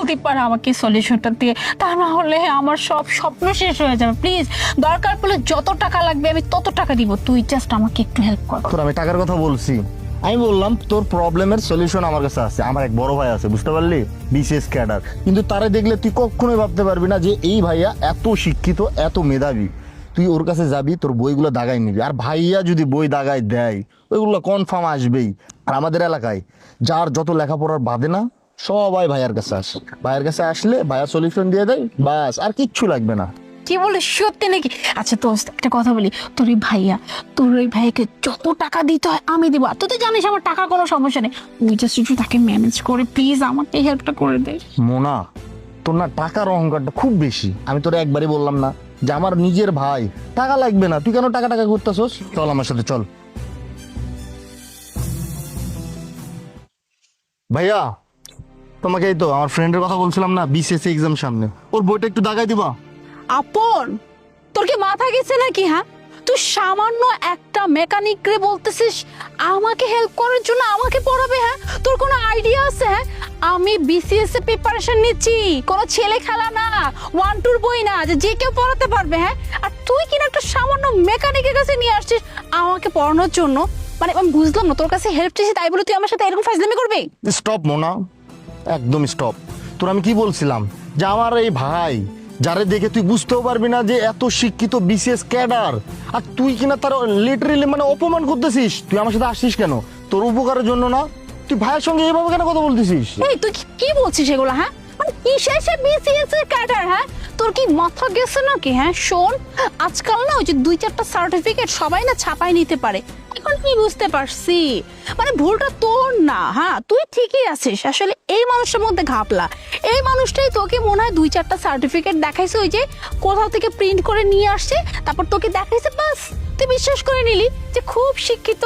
জলদি পারে আমাকে সলিউশনটা দিয়ে, তা না হলে আমার সব স্বপ্ন শেষ হয়ে যাবে। প্লিজ, দরকার পড়লে যত টাকা লাগবে আমি তত টাকা দিব, তুই জাস্ট আমাকে একটু হেল্প কর। তোর আমি টাকার কথা বলছি? আমি বললাম তোর প্রবলেমের সলিউশন আমার কাছে আছে। আমার এক বড় ভাই আছে, বুঝতে পারলি, বিসিএস ক্যাডার। কিন্তু তারে দেখলে তুই কখনোই ভাবতে পারবি না যে এই ভাইয়া এত শিক্ষিত, এত মেধাবী। তুই ওর কাছে যাবি, তোর বইগুলো দাগাই নিবি, আর ভাইয়া যদি বই দাগাই দেয় ওইগুলো কনফার্ম আসবেই। আর আমাদের এলাকায় যার যত লেখাপড়ার বাদে না, সবাই ভাইয়ার কাছে আসে। ভাইয়ার কাছে আসলে ভাইয়া সলিউশন দিয়ে দেয়, বাস আর কিচ্ছু লাগবে না। কি বলে, সত্যি নাকি? আচ্ছা দোস্ত, একটা কথা বলি, তোর ওই ভাইয়া, তোর ওই ভাইকে যত টাকা দিতে হয় আমি দিব। আর তুই তো জানিস আমার টাকা কোনো সমস্যা নেই, তুই জাস্ট একটু তাকে ম্যানেজ করে প্লিজ আমাকে হেল্পটা করে দে। মোনা, তোর না টাকার অহংকারটা খুব বেশি। আমি তোরে একবারই বললাম না যে আমার নিজের ভাই, টাকা লাগবে না, তুই কেন টাকা টাকা করতেছস? চল আমার সাথে চল। ভাইয়া, তোমাকে এই তো আমার ফ্রেন্ডের কথা বলছিলাম না, বিসিএস এক্সাম সামনে, ওর বইটা একটু দাগাই দিবা? আপন, তোর কি মাথা গেছে নাকি? হ্যাঁ, তুই সামান্য একটা মেকানিক রে বলতেছিস আমাকে হেল্প করার জন্য আমাকে পড়াবে? হ্যাঁ, তোর কোনো আইডিয়া আছে? হ্যাঁ, আমি বিসিএস এ প্রিপারেশন নিচ্ছি, কোনো ছেলে খেলা না, 1-2 বই না যে যে কেউ পড়াতে পারবে। হ্যাঁ, আর তুই কিনা একটা সামান্য মেকানিকের কাছে নিয়ে আসছিস আমাকে পড়ানোর জন্য। মানে আমি বুঝলাম না, তোর কাছে হেল্প চেয়েছি তাই বলে তুই আমার সাথে এরকম ফাজলামি করবি? স্টপ মোনা, একদম স্টপ। তোর আমি কি বলছিলাম যে আমার এই ভাই, যারে দেখে তুই বুঝতেও পারবি না যে এত শিক্ষিত বিসিএস ক্যাডার, আর তুই কিনা তার লিটারেলি মানে অপমান করতেছিস। তুই আমার সাথে আসছিস কেন? তোর উপকারের জন্য না? তুই ভাইয়ের সঙ্গে এইভাবে কেন কথা বলতেছিস? এই তুই কি বলছিস এগুলো? হ্যাঁ, মানে কিসের সে বিসিএস এর ক্যাডার? হ্যাঁ, তোর কি মাথা গেছে নাকি? হ্যাঁ শোন, আজকাল না ওই যে 2-4টা সার্টিফিকেট সবাই না ছাপাই নিতে পারে। এখন আমি বুঝতে পারছি, মানে ভুলটা তোর না। হ্যাঁ, তুই ঠিকই আছিস, আসলে এই মানুষটার মধ্যে ঘাপলা। এই মানুষটাই তোকে মনে হয় 2-4টা সার্টিফিকেট দেখাইছে, ওই যে কোথাও থেকে প্রিন্ট করে নিয়ে আসছে, তারপর তোকে দেখাইছে, বাস তুই বিশ্বাস করে নিলি যে খুব শিক্ষিত।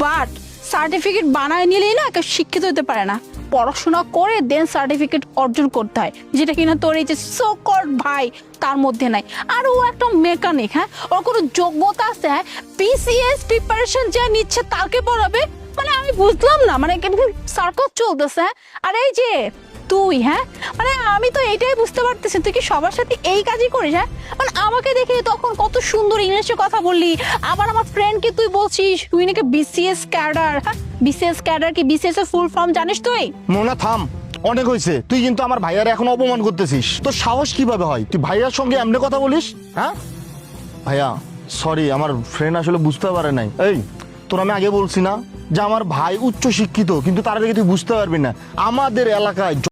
বাট সার্টিফিকেট বানায় নিলেই না কেউ শিক্ষিত হতে পারে না, পড়াশোনা করে দেন সার্টিফিকেট অর্জন করতে হয়, যেটা কিনা তোর এই যে সো কল্ড ভাই তার মধ্যে নাই। আর ও একটা মেকানিক, হ্যাঁ, ওর কোনো যোগ্যতা আছে? হ্যাঁ, বিসিএস প্রিপারেশন যা নিচ্ছে তাকে পড়াবে? মানে আমি বুঝলাম না, মানে সার্কাস চলতেছে। হ্যাঁ, আর এই যে তুই, হ্যাঁ, মানে আমি তো এটাই বুঝতে পারতেছি তুই কি সবার সাথে এই কাজই করিস? হ্যাঁ, মানে আমাকে দেখে তখন কত সুন্দর ইংলিশে কথা বললি, আবার আমার ফ্রেন্ডকে তুই বলছিস তুই নাকি বিসিএস ক্যাডার। হ্যাঁ, বিসিএস ক্যাডার কি বিসিএস এর ফুল ফর্ম জানিস তুই? মোনা থাম, অনেক হয়েছে। তুই কিন্তু আমার ভাইয়ার এখন অপমান করতেছিস। তোর সাহস কিভাবে হয় তুই ভাইয়ার সঙ্গে এমনি কথা বলিস? হ্যাঁ ভাইয়া, সরি, আমার ফ্রেন্ড আসলে বুঝতে পারে নাই। এই তোর আমি আগে বলছি না যে আমার ভাই উচ্চ শিক্ষিত, কিন্তু তার আগে তুই বুঝতে পারবি না। আমাদের এলাকায়